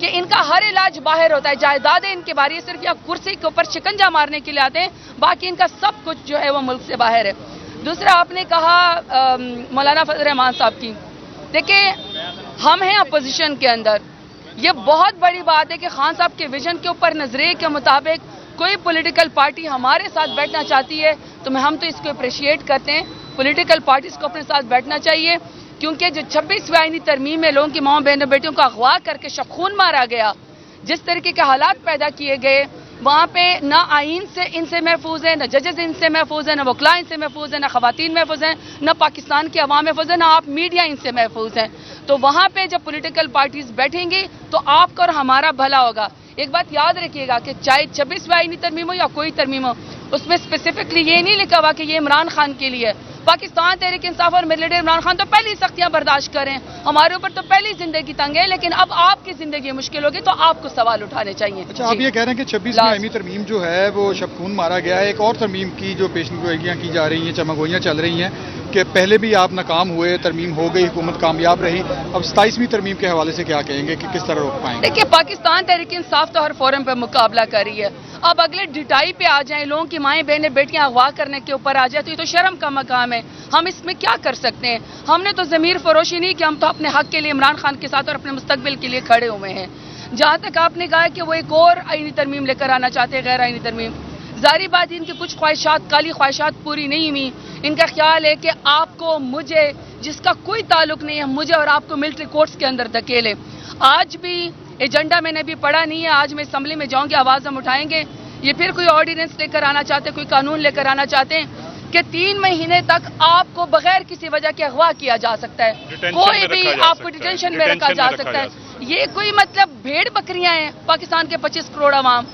کہ ان کا ہر علاج باہر ہوتا ہے, جائیدادیں ان کے بارے, یہ صرف یا کرسی کے اوپر شکنجا مارنے کے لیے آتے ہیں, باقی ان کا سب کچھ جو ہے وہ ملک سے باہر ہے. دوسرا آپ نے کہا مولانا فضل الرحمان صاحب کی, دیکھیں ہم ہیں اپوزیشن کے اندر, یہ بہت بڑی بات ہے کہ خان صاحب کے ویژن کے اوپر نظریے کے مطابق کوئی پولیٹیکل پارٹی ہمارے ساتھ بیٹھنا چاہتی ہے تو ہم تو اس کو اپریشیٹ کرتے ہیں. پولیٹیکل پارٹیز کو اپنے ساتھ بیٹھنا چاہیے, کیونکہ جو 26ویں آئینی ترمیم میں لوگوں کی ماؤں بہنوں بیٹیوں کو اغوا کر کے شب خون مارا گیا, جس طریقے کے حالات پیدا کیے گئے, وہاں پہ نہ آئین سے ان سے محفوظ ہے, نہ ججز ان سے محفوظ ہے, نہ وکلاء ان سے محفوظ ہے, نہ خواتین محفوظ ہیں, نہ پاکستان کے عوام محفوظ ہے, نہ آپ میڈیا ان سے محفوظ ہیں. تو وہاں پہ جب پولیٹیکل پارٹیز بیٹھیں گی تو آپ کا اور ہمارا بھلا ہوگا. ایک بات یاد رکھیے گا کہ چاہے 26ویں آئینی ترمیم ہو یا کوئی ترمیم ہو, اس میں اسپیسیفکلی یہ نہیں لکھا ہوا کہ یہ عمران خان کے لیے. پاکستان تحریک انصاف اور میرے لیڈر عمران خان تو پہلی سختیاں برداشت کریں, ہمارے اوپر تو پہلی زندگی تنگ ہے, لیکن اب آپ کی زندگی مشکل ہوگی تو آپ کو سوال اٹھانے چاہیے. اچھا, آپ یہ کہہ رہے ہیں کہ 26ویں آئینی ترمیم جو ہے وہ شب خون مارا گیا ہے. ایک اور ترمیم کی جو پیشن گوئیاں کی جا رہی ہیں, چمگوئیاں چل رہی ہیں کہ پہلے بھی آپ ناکام ہوئے, ترمیم ہو گئی, حکومت کامیاب رہی, اب 27ویں ترمیم کے حوالے سے کیا کہیں گے کہ کس طرح روک پائیں گے؟ دیکھیے پاکستان تحریک انصاف تو ہر فورم پہ مقابلہ کر رہی ہے. اب اگلے ڈٹائی پہ آ جائیں, لوگوں کی مائیں بہنیں بیٹیاں اغوا کرنے کے اوپر آ جائے تو یہ تو شرم کا مقام ہے. ہم اس میں کیا کر سکتے ہیں؟ ہم نے تو ضمیر فروشی نہیں کہ ہم تو اپنے حق کے لیے عمران خان کے ساتھ اور اپنے مستقبل کے لیے کھڑے ہوئے ہیں. جہاں تک آپ نے کہا کہ وہ ایک اور آئینی ترمیم لے کر آنا چاہتے ہیں, غیر آئینی ترمیم, ظاہری بات ان کی کچھ خواہشات, کالی خواہشات پوری نہیں ہوئی. ان کا خیال ہے کہ آپ کو, مجھے, جس کا کوئی تعلق نہیں ہے, مجھے اور آپ کو ملٹری کورٹس کے اندر دھکیلے. آج بھی ایجنڈا میں نے بھی پڑھا نہیں ہے, آج میں اسمبلی میں جاؤں گی, آواز ہم اٹھائیں گے. یہ پھر کوئی آرڈیننس لے کر آنا چاہتے ہیں, کوئی قانون لے کر آنا چاہتے ہیں کہ 3 مہینے تک آپ کو بغیر کسی وجہ کے اغوا کیا جا سکتا ہے, کوئی بھی آپ کو ڈیٹینشن میں رکھا جا سکتا ہے. یہ کوئی مطلب بھیڑ بکریاں ہیں پاکستان کے 25 کروڑ عوام؟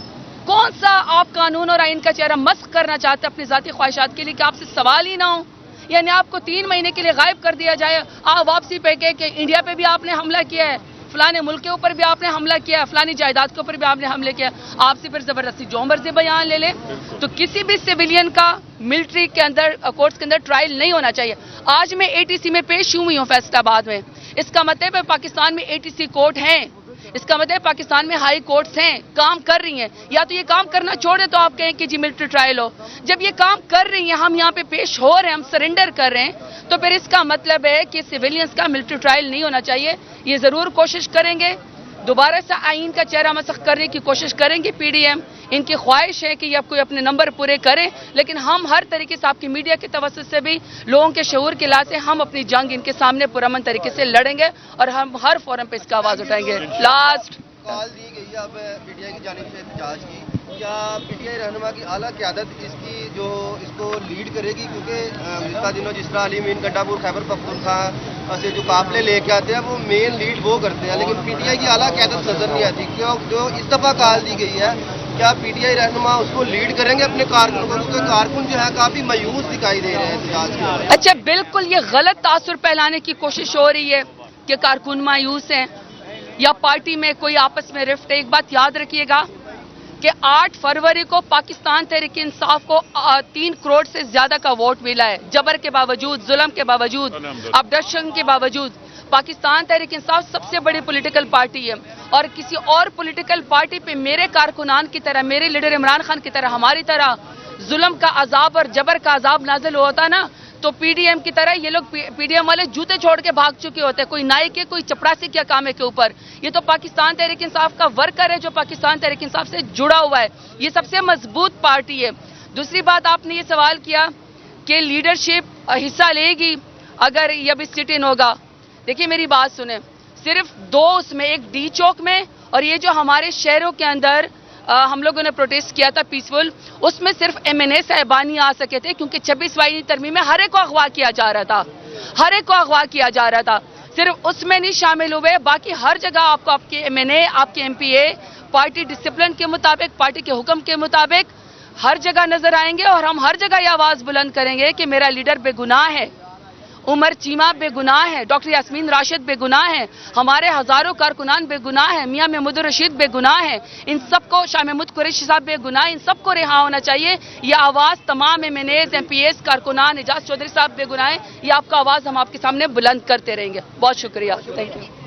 کون سا آپ قانون اور آئین کا چہرہ مسخ کرنا چاہتے ہیں اپنی ذاتی خواہشات کے لیے کہ آپ سے سوال ہی نہ ہو؟ یعنی آپ کو 3 مہینے کے لیے غائب کر دیا جائے, آپ واپسی پہ کہ انڈیا پہ بھی آپ نے حملہ کیا ہے, فلانے ملک کے اوپر بھی آپ نے حملہ کیا, فلانی جائیداد کے اوپر بھی آپ نے حملے کیا, آپ سے پھر زبردستی جو مرضی بیان لے لیں. تو کسی بھی سویلین کا ملٹری کے اندر, کورٹس کے اندر ٹرائل نہیں ہونا چاہیے. آج میں ATC میں پیش ہوئی ہوں فیصل آباد میں, اس کا مطلب ہے پاکستان میں ATC کورٹ ہیں, اس کا مطلب پاکستان میں ہائی کورٹس ہیں, کام کر رہی ہیں. یا تو یہ کام کرنا چھوڑے تو آپ کہیں کہ جی ملٹری ٹرائل ہو. جب یہ کام کر رہی ہیں, ہم یہاں پہ پیش ہو رہے ہیں, ہم سرنڈر کر رہے ہیں, تو پھر اس کا مطلب ہے کہ سویلینز کا ملٹری ٹرائل نہیں ہونا چاہیے. یہ ضرور کوشش کریں گے, دوبارہ سے آئین کا چہرہ مسخ کرنے کی کوشش کریں گے PDM. ان کی خواہش ہے کہ یہ کوئی اپنے نمبر پورے کریں, لیکن ہم ہر طریقے سے آپ کی میڈیا کے توسط سے بھی, لوگوں کے شعور کے لحاظ سے ہم اپنی جنگ ان کے سامنے پرامن طریقے سے لڑیں گے اور ہم ہر فورم پہ اس کا آواز اٹھائیں گے. لاسٹ کال دی گئی ہے اب PTI کی جانب سے احتجاج کی, کیا PTI رہنما کی اعلیٰ قیادت اس کی جو اس کو لیڈ کرے گی؟ کیونکہ گزشتہ دنوں جس طرح علی مین گنڈا پور خیبر پختونخوا سے جو قافلے لے کے آتے ہیں وہ مین لیڈ وہ کرتے ہیں, لیکن PTI کی اعلیٰ قیادت نظر نہیں آتی. کیوں جو اس دفعہ کال دی گئی ہے, کیا PTI رہنما اس کو لیڈ کریں گے اپنے کارکنوں کو؟ کیونکہ کارکن جو ہے کافی مایوس دکھائی دے رہے ہیں احتجاج کے. اچھا, بالکل یہ غلط تاثر پھیلانے کی کوشش ہو رہی ہے کہ کارکن مایوس ہیں یا پارٹی میں کوئی آپس میں رفٹ ہے. ایک بات یاد رکھیے گا کہ 8 فروری کو پاکستان تحریک انصاف کو 3 کروڑ سے زیادہ کا ووٹ ملا ہے, جبر کے باوجود, ظلم کے باوجود, ابڈکشن کے باوجود. پاکستان تحریک انصاف سب سے بڑی پولیٹیکل پارٹی ہے, اور کسی اور پولیٹیکل پارٹی پہ میرے کارکنان کی طرح, میرے لیڈر عمران خان کی طرح, ہماری طرح ظلم کا عذاب اور جبر کا عذاب نازل ہوتا نا, تو PDM کی طرح یہ لوگ PDM والے جوتے چھوڑ کے بھاگ چکے ہوتے ہیں. کوئی نائی کے, کوئی چپڑاسی کیا کام ہے کے اوپر. یہ تو پاکستان تحریک انصاف کا ورکر ہے جو پاکستان تحریک انصاف سے جڑا ہوا ہے. یہ سب سے مضبوط پارٹی ہے. دوسری بات, آپ نے یہ سوال کیا کہ لیڈرشپ حصہ لے گی اگر یہ بھی سٹ ان ہوگا. دیکھیے میری بات سنیں, صرف 2 اس میں, ایک ڈی چوک میں, اور یہ جو ہمارے شہروں کے اندر ہم لوگوں نے پروٹیسٹ کیا تھا پیسفل, اس میں صرف MNA صاحبانی آ سکے تھے, کیونکہ 26 آئینی ترمیم میں ہر ایک کو اغوا کیا جا رہا تھا, ہر ایک کو اغوا کیا جا رہا تھا. صرف اس میں نہیں شامل ہوئے, باقی ہر جگہ آپ کو آپ کے MNA, آپ کے MPA پارٹی ڈسپلن کے مطابق, پارٹی کے حکم کے مطابق ہر جگہ نظر آئیں گے, اور ہم ہر جگہ یہ آواز بلند کریں گے کہ میرا لیڈر بے گناہ ہے, عمر چیمہ بے گناہ ہے, ڈاکٹر یاسمین راشد بے گناہ ہے, ہمارے ہزاروں کارکنان بے گناہ ہیں, میاں محمود الرشید بے گناہ ہے, ان سب کو, شاہ محمود قریشی صاحب بے گناہ, ان سب کو رہا ہونا چاہیے. یہ آواز تمام MNAs, MPAs, کارکنان, اعجاز چودھری صاحب بے گناہ ہے, یہ آپ کا آواز ہم آپ کے سامنے بلند کرتے رہیں گے. بہت شکریہ, تھینک یو.